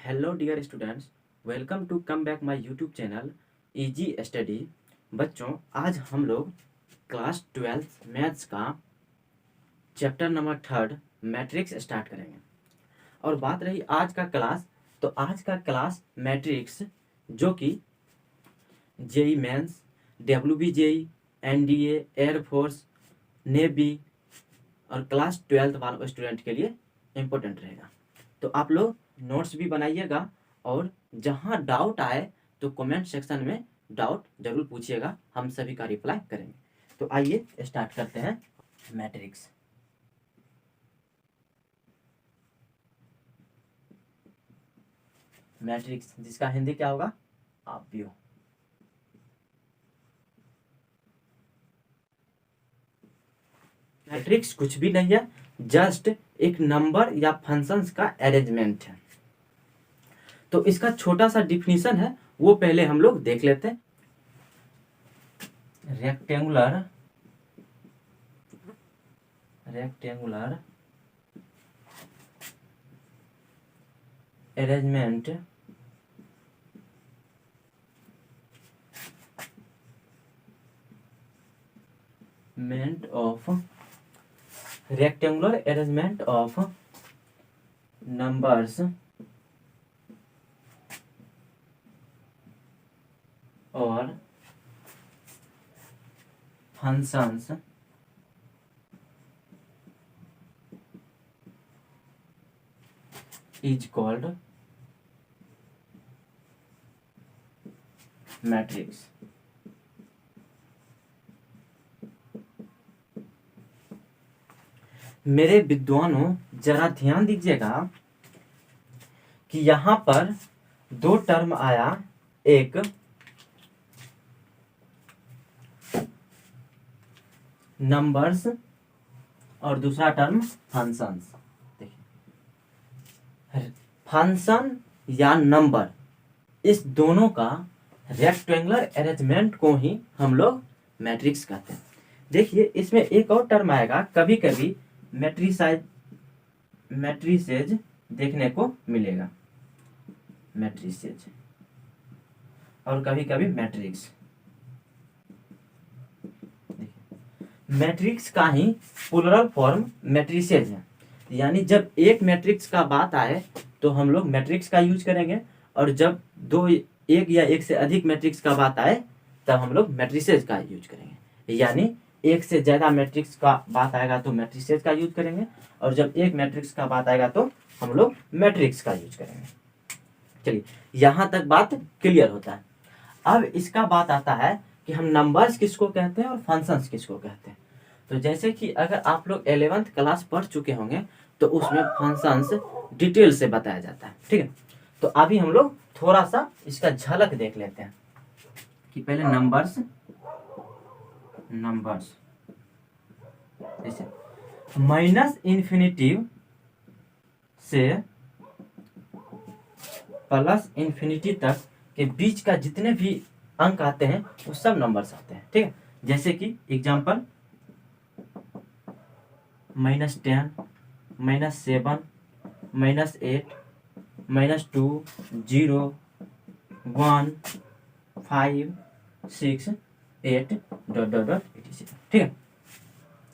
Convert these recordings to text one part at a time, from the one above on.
Hello dear students, welcome to come back my YouTube channel easy study. बच्चों, आज हम लोग क्लास 12 मैथ्स का चैप्टर नंबर 3 मैट्रिक्स स्टार्ट करेंगे। और बात रही आज का क्लास, तो आज का क्लास मैट्रिक्स जो कि JEE Mains, WBJEE, NDA, air force, navy और क्लास 12 वाले स्टूडेंट के लिए इम्पोर्टेंट रहेगा। तो आप लोग नोट्स भी बनाइएगा और जहां डाउट आए तो कमेंट सेक्शन में डाउट जरूर पूछिएगा, हम सभी का रिप्लाई करेंगे। तो आइए स्टार्ट करते हैं मैट्रिक्स। मैट्रिक्स जिसका हिंदी क्या होगा? आव्यूह। मैट्रिक्स कुछ भी नहीं है, जस्ट एक नंबर या फंक्शंस का अरेंजमेंट है। तो इसका छोटा सा डिफिनीशन है, वो पहले हम लोग देख लेते हैं। Rectangular arrangement of rectangular arrangement of numbers or functions is called matrix। मेरे विद्वानों, जरा ध्यान दीजिएगा कि यहां पर दो टर्म आया, एक नंबर्स और दूसरा टर्म फंक्शंस। देखिए, फंक्शन या नंबर, इस दोनों का रेक्टेंगुलर अरेंजमेंट को ही हम लोग मैट्रिक्स कहते हैं। देखिए, इसमें एक और टर्म आएगा, कभी कभी मैट्रिसेज देखने को मिलेगा, मैट्रिसेज, और कभी कभी मैट्रिक्स। मैट्रिक्स का ही प्लुरल फॉर्म मैट्रिसेज है, यानी जब एक मैट्रिक्स का बात आए तो हम लोग मैट्रिक्स का यूज करेंगे, और जब एक या एक से अधिक मैट्रिक्स का बात आए तब हम लोग मैट्रिसेज का यूज करेंगे। यानी एक से ज्यादा मैट्रिक्स का बात आएगा तो मैट्रिसेज का यूज करेंगे, और जब एक मैट्रिक्स का बात आएगा तो हम लोग मैट्रिक्स का यूज करेंगे। चलिए, यहां तक बात क्लियर होता है। अब इसका बात आता है कि हम नंबर्स किसको कहते हैं और फंक्शंस किसको कहते हैं। तो जैसे कि अगर आप लोग 11th क्लास पढ़ चुके होंगे तो उसमें फंक्शंस डिटेल से बताया जाता है, ठीक है। तो अभी हम लोग थोड़ा सा इसका झलक देख लेते हैं कि पहले नंबर्स जैसे माइनस इन्फिनिटिव से प्लस इन्फिनिटी तक के बीच का जितने भी अंक आते हैं वो सब नंबर्स आते हैं, ठीक है। जैसे कि एग्जांपल -10, -7, -8, -2, 0, 1, 5, 6, 8 ... ठीक है।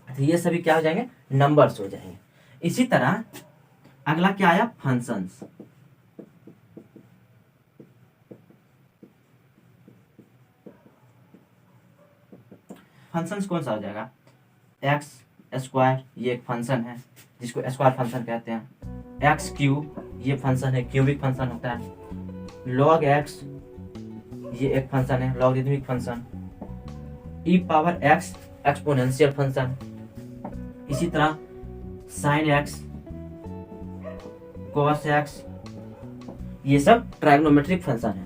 तो ये सभी क्या हो जाएंगे? नंबर्स हो जाएंगे। इसी तरह अगला क्या आया? फंक्शंस। फंक्शंस कौन सा हो जाएगा? एक्स स्क्वायर, ये एक फंक्शन है जिसको स्क्वायर फंक्शन कहते हैं। एक्स क्यूब, ये फंक्शन है, क्यूबिक फंक्शन होता है। लॉग एक्स, ये एक फंक्शन है, logarithmic function. E power x, exponential function. इसी तरह साइन एक्स, कॉस एक्स, ये सब ट्राइग्नोमेट्रिक फंक्शन है।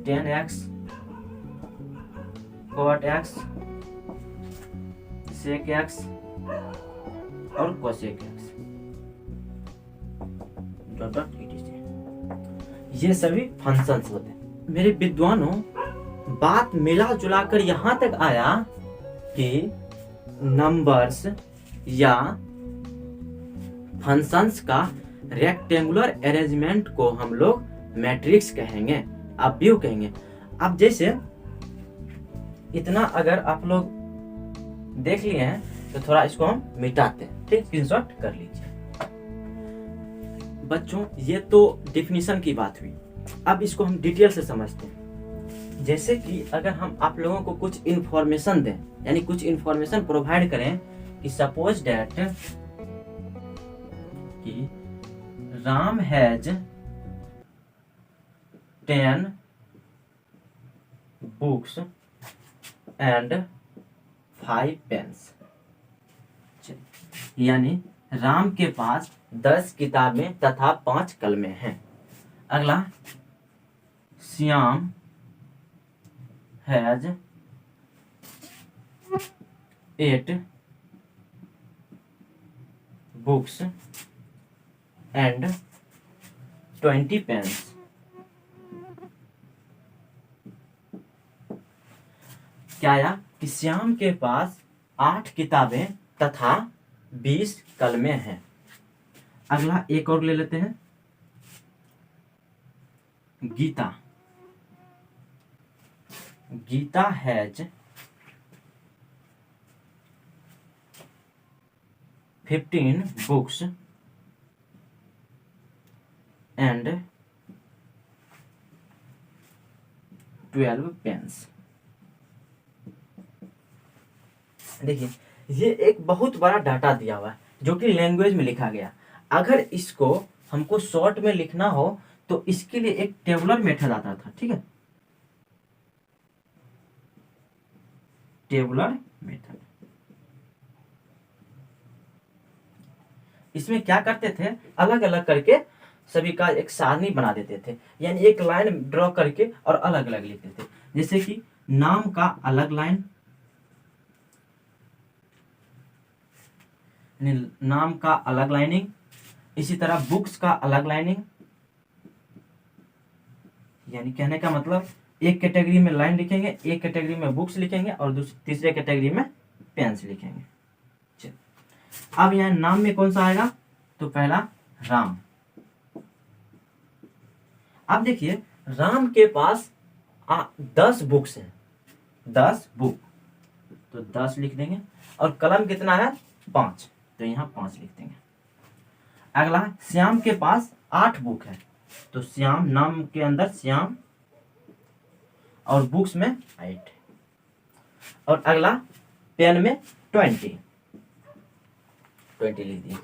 Tan x, cot x, sec x और कोसेक एक्स, ये सभी फंक्शंस होते हैं। मेरे विद्वानों, बात मिला जुला कर यहां तक आया कि नंबर्स या फंक्शंस का रेक्टेंगुलर अरेंजमेंट को हम लोग मैट्रिक्स कहेंगे, आप व्यू कहेंगे। अब जैसे इतना अगर आप लोग देख लिए हैं तो थोड़ा इसको हम मिटाते हैं, ठीक, स्क्रीनशॉट कर लीजिए। बच्चों ये तो डिफिनीशन की बात हुई, अब इसको हम डिटेल से समझते हैं। जैसे कि अगर हम आप लोगों को कुछ इंफॉर्मेशन दें, यानी कुछ इंफॉर्मेशन प्रोवाइड करें कि सपोज दैट कि Ram has 10 books and 5 pens, यानी राम के पास 10 किताबें तथा 5 कलमें हैं। अगला, Shyam has 8 books and 20 pens. क्या आया कि श्याम के पास 8 किताबें तथा 20 कलमें हैं। अगला एक और ले लेते हैं, Geeta has 15 books and 12 pens. देखिए ये एक बहुत बड़ा डाटा दिया हुआ है जो कि लैंग्वेज में लिखा गया। अगर इसको हमको शॉर्ट में लिखना हो तो इसके लिए एक टेबुलर मेथड आता था, ठीक है, टेबुलर मेथड। इसमें क्या करते थे, अलग अलग करके सभी का एक सारणी बना देते थे, यानी एक लाइन ड्रॉ करके और अलग अलग लिखते थे। जैसे कि नाम का अलग लाइन, नाम का अलग लाइनिंग, इसी तरह बुक्स का अलग लाइनिंग, यानी कहने का मतलब एक कैटेगरी में लाइन लिखेंगे, एक कैटेगरी में बुक्स लिखेंगे और तीसरे कैटेगरी में पेन्स लिखेंगे। अब यहाँ नाम में कौन सा आएगा, तो पहला राम। अब देखिए राम के पास 10 बुक्स हैं, 10 बुक, तो 10 लिख देंगे, और कलम कितना है, 5, तो यहाँ 5 लिख देंगे। अगला, श्याम के पास 8 बुक है, तो श्याम, नाम के अंदर श्याम और बुक्स में 8, और अगला पेन में 20 लिख दिए।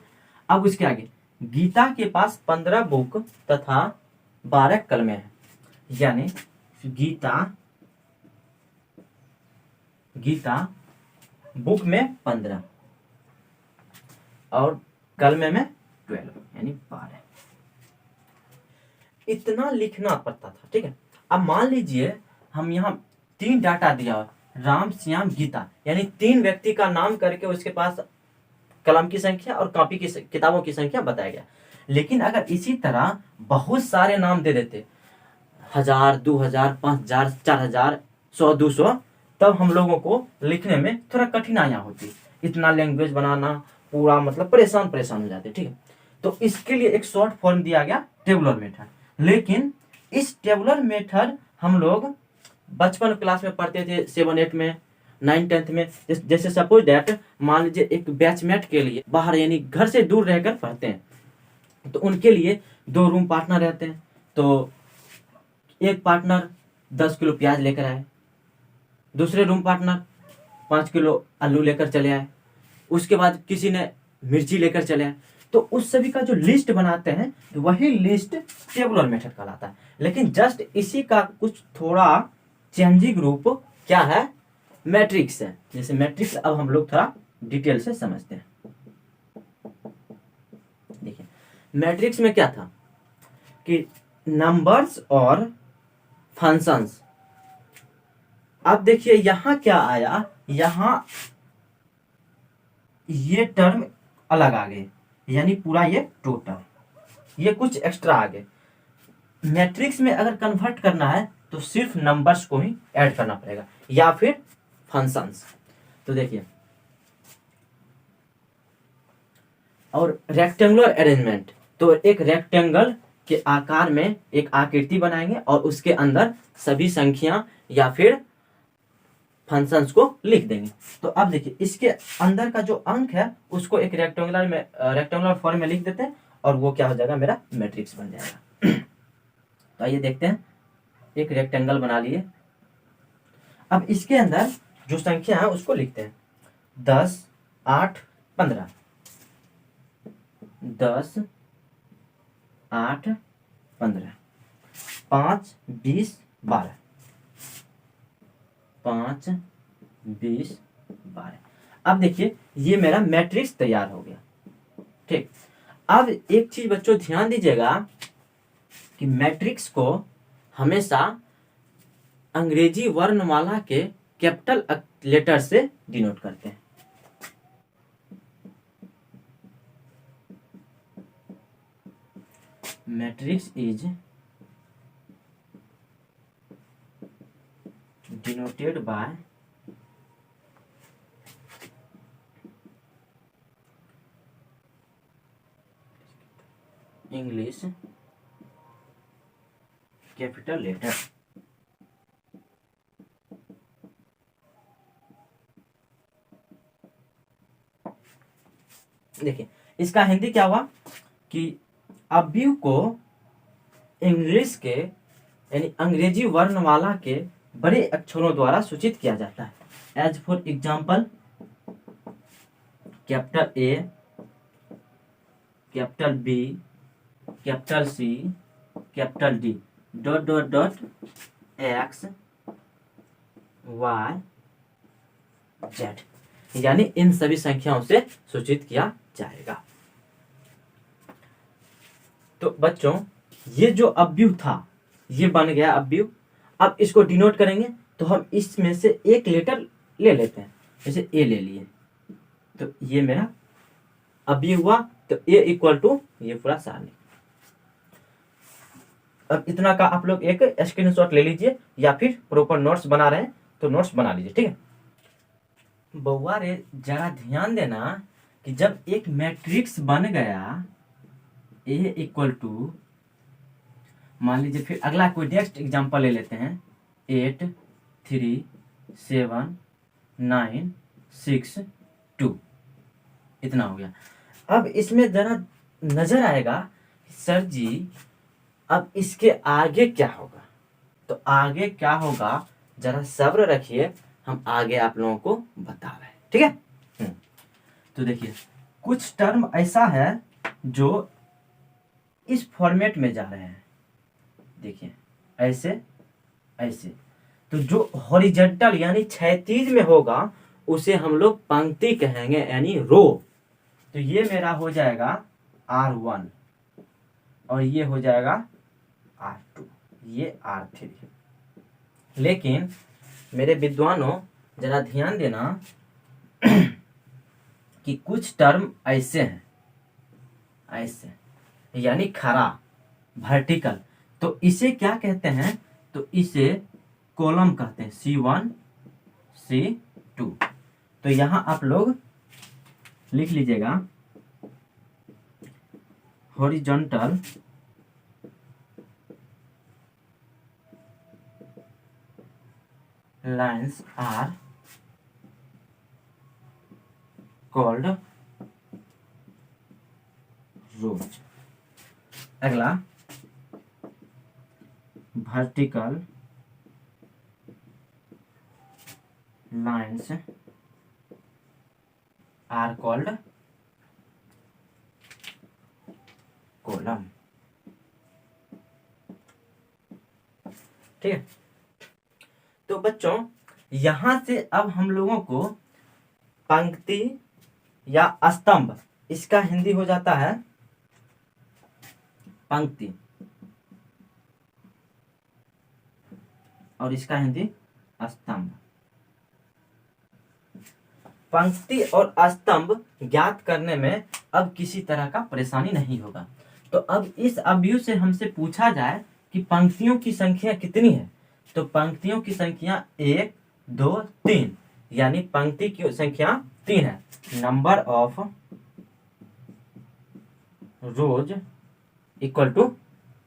अब उसके आगे गीता के पास 15 बुक तथा 12 कलमें हैं, यानी गीता बुक में 15 और कलमे में 12, यानी 12। इतना लिखना पड़ता था, ठीक है। अब मान लीजिए हम यहाँ 3 डाटा दिया हुआ, राम, श्याम, गीता, यानी 3 व्यक्ति का नाम करके उसके पास कलम की संख्या और कॉपी की किताबों की संख्या बताया गया। लेकिन अगर इसी तरह बहुत सारे नाम दे देते, 1000, 2000, 5000, 4000, 100, 200, तब हम लोगों को लिखने में थोड़ा कठिनाइयां होती, इतना लैंग्वेज बनाना, पूरा मतलब परेशान हो जाते, ठीक है। तो इसके लिए एक शॉर्ट फॉर्म दिया गया, टेबुलर मेथड। लेकिन इस टेबुलर मेथड हम लोग बचपन क्लास में पढ़ते थे, 7, 8 में, 9, 10 में। जैसे सपोज दैट मान लीजिए एक बैचमेट के लिए बाहर, यानी घर से दूर रहकर पढ़ते हैं, तो उनके लिए 2 रूम पार्टनर रहते हैं। तो एक पार्टनर 10 किलो प्याज लेकर आए, दूसरे रूम पार्टनर 5 किलो आलू लेकर चले आए, उसके बाद किसी ने मिर्ची लेकर चले आए। तो उस सभी का जो लिस्ट बनाते हैं, तो वही लिस्ट टेबुलर मेथड कहलाता है। लेकिन जस्ट इसी का कुछ थोड़ा चेंजिंग रूप क्या है, मैट्रिक्स है। जैसे मैट्रिक्स अब हम लोग थोड़ा डिटेल से समझते हैं। देखिए मैट्रिक्स में क्या था कि नंबर्स और फंक्शंस। अब देखिए यहां क्या आया, यहां ये टर्म अलग आ गए, यानी पूरा ये टोटल, ये कुछ एक्स्ट्रा आ गए। मैट्रिक्स में अगर कन्वर्ट करना है तो सिर्फ नंबर्स को ही ऐड करना पड़ेगा या फिर फंक्शंस। तो देखिए, और रेक्टेंगुलर अरेंजमेंट, तो एक रेक्टेंगल के आकार में एक आकृति बनाएंगे और उसके अंदर सभी संख्या या फिर फंक्शंस को लिख देंगे। तो अब देखिए इसके अंदर का जो अंक है उसको एक रेक्टेंगुलर फॉर्म में लिख देते हैं और वो क्या हो जाएगा, मेरा मैट्रिक्स बन जाएगा। तो आइए देखते हैं, एक रेक्टेंगल बना लिए। अब इसके अंदर जो संख्या है उसको लिखते हैं 10, 8, 15। 10, 8, 15, 5, 20, 12, 5, 20, 12। अब देखिए ये मेरा मैट्रिक्स तैयार हो गया। ठीक, अब एक चीज बच्चों ध्यान दीजिएगा कि मैट्रिक्स को हमेशा अंग्रेजी वर्णमाला के कैपिटल लेटर से डिनोट करते हैं। Matrix is denoted by English capital letter. देखिए इसका हिंदी क्या हुआ कि अव्यय को इंग्लिश के यानी अंग्रेजी वर्णमाला के बड़े अक्षरों द्वारा सूचित किया जाता है। As for example capital A, capital B, capital C, capital D, dot dot dot X, Y, Z, यानी इन सभी संख्याओं से सूचित किया जाएगा। तो बच्चों ये जो अव्यय था ये बन गया अव्यय। अब इसको डिनोट करेंगे तो हम इसमें से एक लेटर ले लेते हैं, जैसे ए ले लिए तो ये मेरा अव्यय हुआ। तो ए इक्वल टू ये पूरा सारणी। अब इतना का आप लोग एक स्क्रीनशॉट ले लीजिए या फिर प्रॉपर नोट्स बना रहे हैं तो नोट्स बना लीजिए। ठीक है बउआ रे, जरा ध्यान देना कि जब एक मैट्रिक्स बन गया ए इक्वल टू, मान लीजिए फिर अगला कोई नेक्स्ट एग्जांपल ले लेते हैं 8, 3, 7, 9, 6, 2, इतना हो गया। अब इसमें जरा नजर आएगा सर जी अब इसके आगे क्या होगा। तो आगे क्या होगा जरा सब्र रखिए, हम आगे आप लोगों को बता रहे हैं। ठीक है तो देखिए कुछ टर्म ऐसा है जो इस फॉर्मेट में जा रहे हैं। देखिए ऐसे ऐसे, तो जो हॉरिजॉन्टल यानी क्षैतिज में होगा उसे हम लोग पंक्ति कहेंगे यानी रो। तो ये मेरा हो जाएगा R1 और ये हो जाएगा R2, ये R3। लेकिन मेरे विद्वानों जरा ध्यान देना कि कुछ टर्म ऐसे हैं, ऐसे यानी खड़ा वर्टिकल, तो इसे क्या कहते हैं, तो इसे कॉलम कहते हैं C1 C2। तो यहां आप लोग लिख लीजिएगा horizontal lines are called rows. अगला vertical lines are called column. ठीक है तो बच्चों यहां से अब हम लोगों को पंक्ति या स्तंभ, इसका हिंदी हो जाता है पंक्ति और इसका हिंदी स्तंभ। पंक्ति और स्तंभ ज्ञात करने में अब किसी तरह का परेशानी नहीं होगा। तो अब इस अवयव से हमसे पूछा जाए कि पंक्तियों की संख्या कितनी है, तो पंक्तियों की संख्या 1, 2, 3, यानी पंक्ति की संख्या 3 है। Number of rows equal to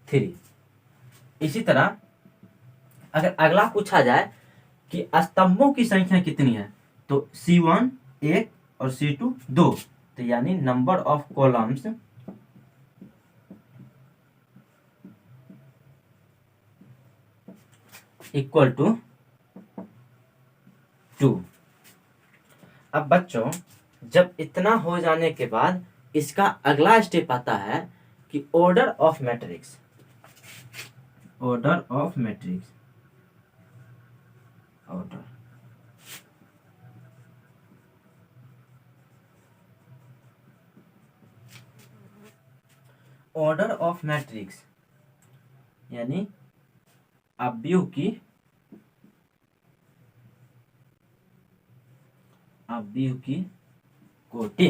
3। इसी तरह अगर अगला पूछा जाए कि स्तंभों की संख्या कितनी है, तो C1 1 और C2 2, तो यानी number of columns equal to 2। अब बच्चों जब इतना हो जाने के बाद इसका अगला स्टेप आता है कि order of matrix. Order of matrix, order order of matrix यानी अवयव की कोटि।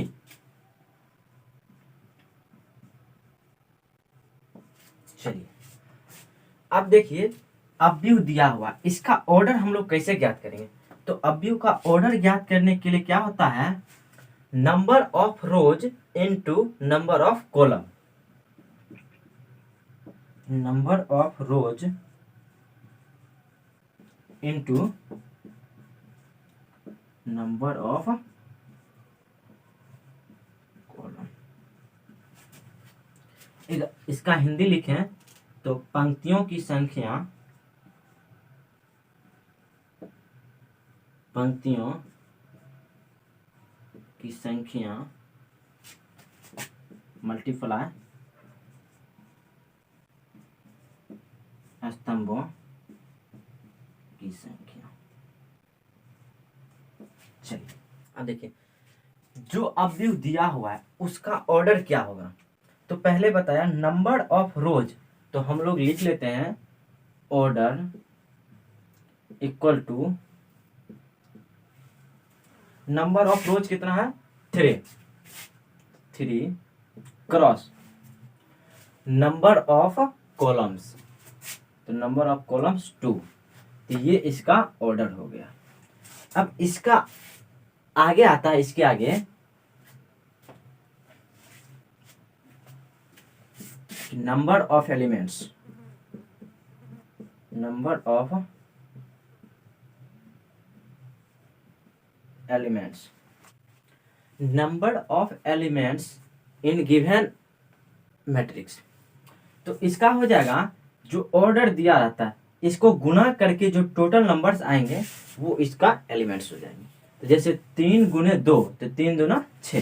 चलिए अब देखिए अवयव दिया हुआ, इसका ऑर्डर हम लोग कैसे ज्ञात करेंगे। तो अवयव का ऑर्डर ज्ञात करने के लिए क्या होता है, number of rows into number of column. Number of rows into number of column. इसका हिंदी लिखें तो पंक्तियों की संख्या, पंक्तियों की संख्या मल्टीप्लाई स्तंभों की संख्या। चलिए अब देखिए जो अवयव दिया हुआ है उसका ऑर्डर क्या होगा। तो पहले बताया नंबर ऑफ रोज, तो हम लोग लिख लेते हैं order equal to number of rows कितना है 3 क्रॉस नंबर ऑफ कॉलम्स, तो नंबर ऑफ कॉलम्स 2। तो ये इसका ऑर्डर हो गया। अब इसका आगे आता है, इसके आगे number of elements, number of elements, number of elements in given matrix. तो इसका हो जाएगा जो ऑर्डर दिया रहता है इसको गुना करके जो टोटल नंबर्स आएंगे वो इसका एलिमेंट्स हो जाएंगे। तो जैसे 3 गुने 2 तो 3 दूना 6,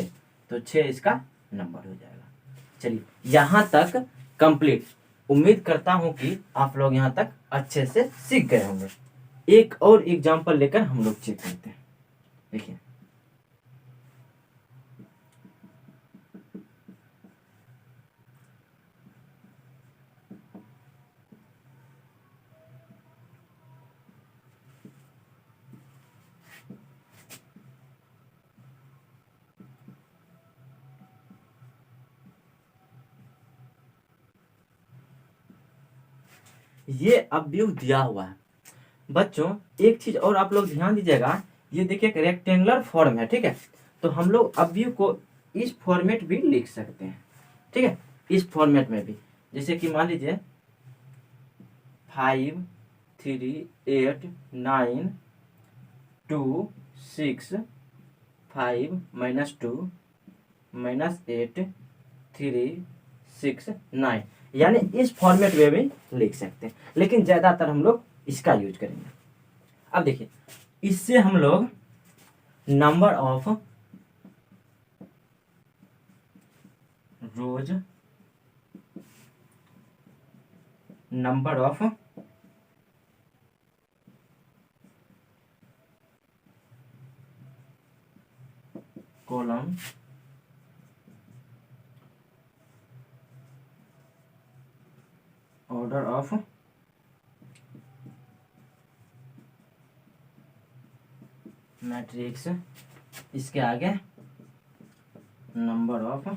तो 6 इसका नंबर हो जाएगा। चलिए यहाँ तक कंप्लीट। उम्मीद करता हूँ कि आप लोग यहाँ तक अच्छे से सीख गए होंगे। एक और एग्जांपल लेकर हम लोग चेक करते हैं। देखिए ये अवयव दिया हुआ है। बच्चों एक चीज और आप लोग ध्यान दीजिएगा, ये देखिए एक रेक्टेंगुलर फॉर्म है, ठीक है। तो हम लोग अवयव को इस फॉर्मेट भी लिख सकते हैं, ठीक है, इस फॉर्मेट में भी। जैसे कि मान लीजिए 5 3 8 9 2 6 5 -2 -8 3 6 9, यानी इस फॉर्मेट में भी लिख सकते हैं, लेकिन ज्यादातर हम लोग इसका यूज करेंगे। अब देखिए इससे हम लोग number of rose, number of column, order of matrix, इसके आगे number of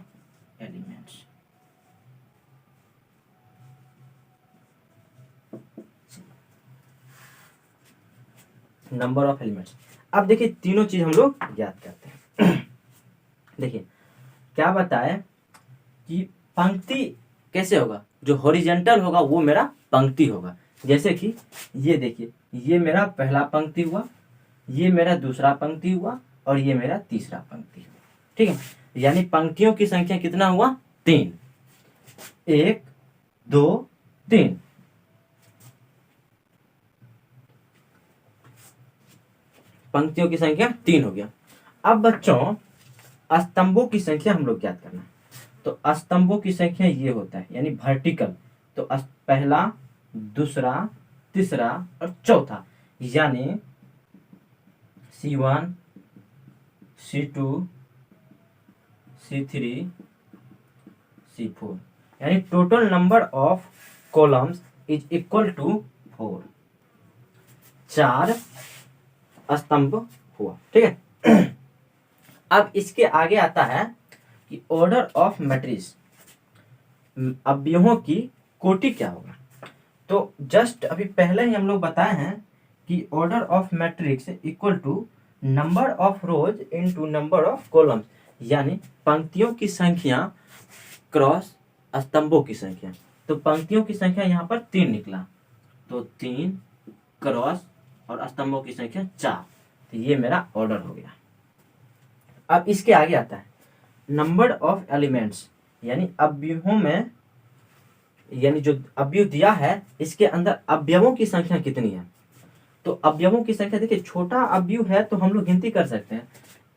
elements. Number of elements. अब देखिए तीनों चीज हम लोग याद करते हैं। देखिए क्या बताए कि पंक्ति कैसे होगा, जो हॉरिजेंटल होगा वो मेरा पंक्ति होगा। जैसे कि ये देखिए, ये मेरा पहला पंक्ति हुआ, ये मेरा दूसरा पंक्ति हुआ, और ये मेरा तीसरा पंक्ति हुआ। ठीक है, यानी पंक्तियों की संख्या कितना हुआ, 3, 1 2 3। पंक्तियों की संख्या 3 हो गया। अब बच्चों स्तंभों की संख्या हम लोग ज्ञात करना है। तो स्तंभों की संख्या ये होता है, यानी वर्टिकल, तो पहला, दूसरा, तीसरा और चौथा, यानी C1 C2 C3 C4, यानी total number of columns is equal to 4। 4 स्तंभ हुआ। ठीक है, अब इसके आगे आता है कि ऑर्डर ऑफ मैट्रिक्स, अवयवों की कोटि क्या होगा। तो जस्ट अभी पहले ही हम लोग बताए हैं कि order of matrix equal to number of rows into number of columns, यानी पंक्तियों की संख्या क्रॉस स्तंभों की संख्या। तो पंक्तियों की संख्या यहाँ पर 3 निकला, तो 3 क्रॉस और स्तंभों की संख्या 4, तो ये मेरा ऑर्डर हो गया। अब इसके आगे आता है नंबर ऑफ एलिमेंट्स, यानी अवयवों में, यानी जो अवयव दिया है इसके अंदर अवयवों की संख्या कितनी है। तो अवयवों की संख्या देखिए, छोटा अवयव है तो हम लोग गिनती कर सकते हैं,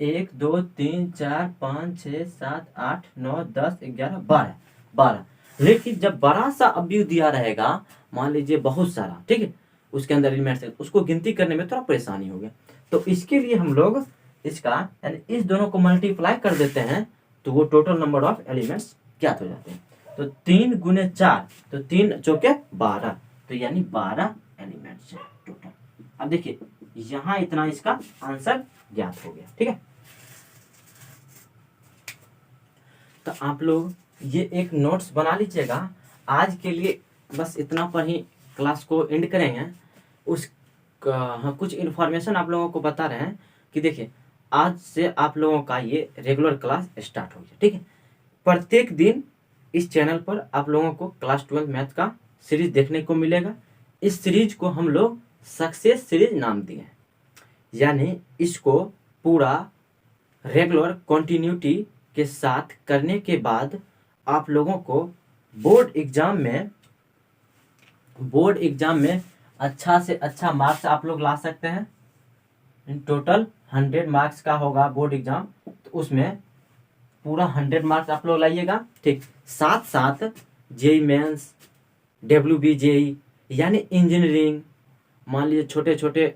1 2 3 4 5 6 7 8 9 10 11 12। लेकिन जब बड़ा सा अवयव दिया रहेगा, मान लीजिए बहुत सारा, ठीक है, उसके अंदर एलिमेंट्स है, उसको गिनती करने में थोड़ा परेशानी होगी। तो इसके लिए हम लोग इसका, यानी इस दोनों को मल्टीप्लाई कर देते हैं, तो वो टोटल नंबर ऑफ एलिमेंट्स ज्ञात हो जाते हैं। तो 3 गुने 4, तो 3 चौके 12, तो यानी 12 एलिमेंट्स है टोटल। अब देखिए यहाँ इतना इसका आंसर ज्ञात हो गया। ठीक है, तो आप लोग ये एक नोट्स बना लीजिएगा। आज के लिए बस इतना पर ही क्लास को एंड करेंगे। कुछ इन्फॉर्मेशन आप लोगों को बता रहे हैं कि देखिए, आज से आप लोगों का ये रेगुलर क्लास स्टार्ट हो गया। ठीक है, प्रत्येक दिन इस चैनल पर आप लोगों को क्लास 12 मैथ का सीरीज देखने को मिलेगा। इस सीरीज को हम लोग सक्सेस सीरीज नाम दिए हैं, यानी इसको पूरा रेगुलर कंटिन्यूटी के साथ करने के बाद आप लोगों को बोर्ड एग्जाम में अच्छा से अच्छा मार्क्स आप लोग ला सकते हैं। इन टोटल 100 मार्क्स का होगा बोर्ड एग्जाम, तो उसमें पूरा 100 मार्क्स आप लोग लाइएगा। ठीक, साथ साथ जेई मेंस, WBJEE, यानी इंजीनियरिंग, मान लीजिए छोटे छोटे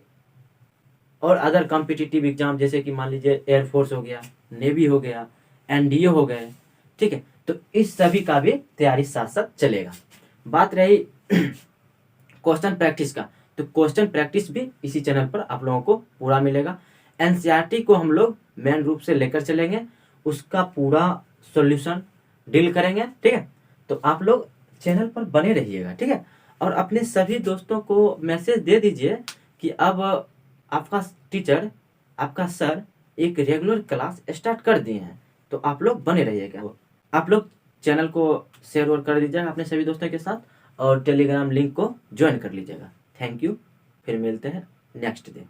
और अदर कॉम्पिटिटिव एग्जाम, जैसे कि मान लीजिए एयरफोर्स हो गया, नेवी हो गया, NDA हो गए। ठीक है, तो इस सभी का भी तैयारी साथ साथ चलेगा। बात रही क्वेश्चन प्रैक्टिस का, तो क्वेश्चन प्रैक्टिस भी इसी चैनल पर आप लोगों को पूरा मिलेगा। NCERT को हम लोग मेन रूप से लेकर चलेंगे, उसका पूरा सॉल्यूशन डील करेंगे। ठीक है, तो आप लोग चैनल पर बने रहिएगा। ठीक है, और अपने सभी दोस्तों को मैसेज दे दीजिए कि अब आपका टीचर, आपका सर एक रेगुलर क्लास स्टार्ट कर दिए हैं, तो आप लोग बने रहिएगा। आप लोग चैनल को शेयर और कर दीजिएगा अपने सभी दोस्तों के साथ, और टेलीग्राम लिंक को ज्वाइन कर लीजिएगा। थैंक यू, फिर मिलते हैं नेक्स्ट डे।